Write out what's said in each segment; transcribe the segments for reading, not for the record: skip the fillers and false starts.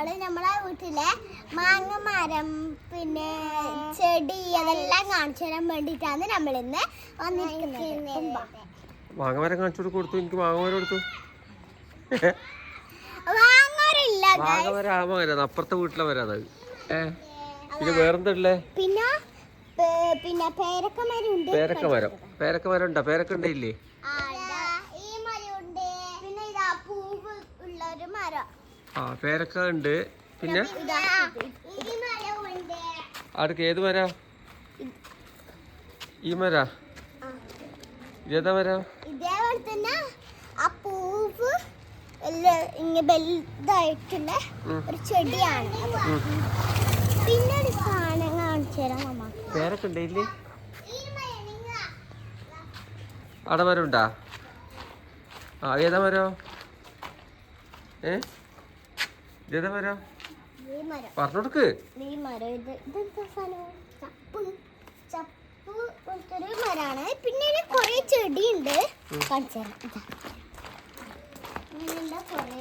നമ്മളെ വീട്ടിലെ മാങ്ങ മരം പിന്നെ ചെടി അതെല്ലാം കാണിച്ചു തരാൻ വേണ്ടിട്ടാണ് നമ്മൾ ഇന്ന് വന്നിരിക്കുന്നത്. മാങ്ങമരം കാണിച്ചു കൊടുത്തു. എനിക്ക് മാങ്ങമരം എടുത്തു. മാങ്ങമരമില്ല, മാങ്ങമരം ആ മരം അപ്പുറത്തെ വീട്ടിലെ മരം അത്. പിന്നെ വേറെന്തല്ലേ? പിന്നെ പിന്നെ പേരക്കമരം ഉണ്ട്. പേരക്കമരം ഉണ്ടോ? പേരക്ക ഉണ്ടല്ലേ? ഈ മരമുണ്ട്. പിന്നെ ഇതാ പൂവ് ഉള്ള ഒരു മരം. ആ പേരക്ക ഉണ്ട്. പിന്നെ ഈ മരമുണ്ട്. അടുക്ക് ഏത് മരാ? ഈ മരാ? ഇതേതാ മരാ? ഇതേപോലെ തന്നെ ആ പൂവ് ഇങ്ങനെ വലുതായിട്ടുള്ള ഒരു ചെടിയാണ്. പിന്നെ ഒരു സാധനം കാണിച്ചു തരാം അമ്മ. പേരക്ക ഉണ്ടല്ലേ? അവിടെ മരം ഉണ്ടാ? ആ ഏതാ മരം? ഇതേതാ മരം? പറഞ്ഞു കൊടുക്ക്. ഈ മരം ഇതെന്താ സാധനം? ചപ്പ് പോലത്തൊരു മരാണ്. പിന്നെ കൊറേ ചെടിയുണ്ട്. കാണിച്ചു തരാം. ഇങ്ങനെയുള്ള കൊറേ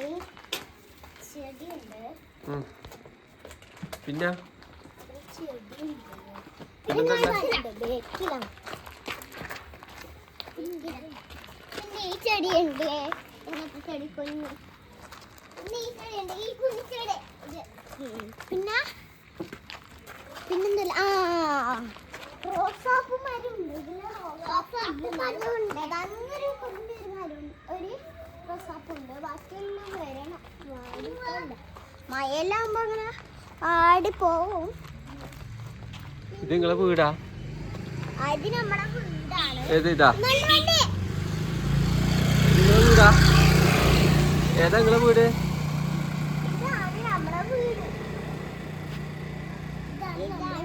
ചെടിയുണ്ട്. പിന്നെ പിന്നെ ഈ ചെടിയുണ്ട്. ഇങ്ങനത്തെ ചെടി കുഞ്ഞു. പിന്നെ ഈ ചെടിയുണ്ട്, ഈ കുഞ്ഞു ചെടി. പിന്നെ പിന്നെന്തല്ല റോസാപ്പൂ മരമുണ്ട്. ഇതില് റോസാപ്പൂ മരമുണ്ട്. അങ്ങനൊരു കുഞ്ഞൊരു മരം, ഒരു റോസാപ്പുണ്ട്. ബാക്കിയെല്ലാം വരണം. മഴയെല്ലാം ആകുമ്പോ അങ്ങനെ ആടിപ്പോവും. ഇത് നിങ്ങളെ വീടാ? അത് നമ്മുടെ വീടാണ്. ഇതാ നിങ്ങളെ വീടാ? ഏതാ നിങ്ങളെ വീട്? ഇതാണ് നമ്മുടെ വീട്. ഇതാണ്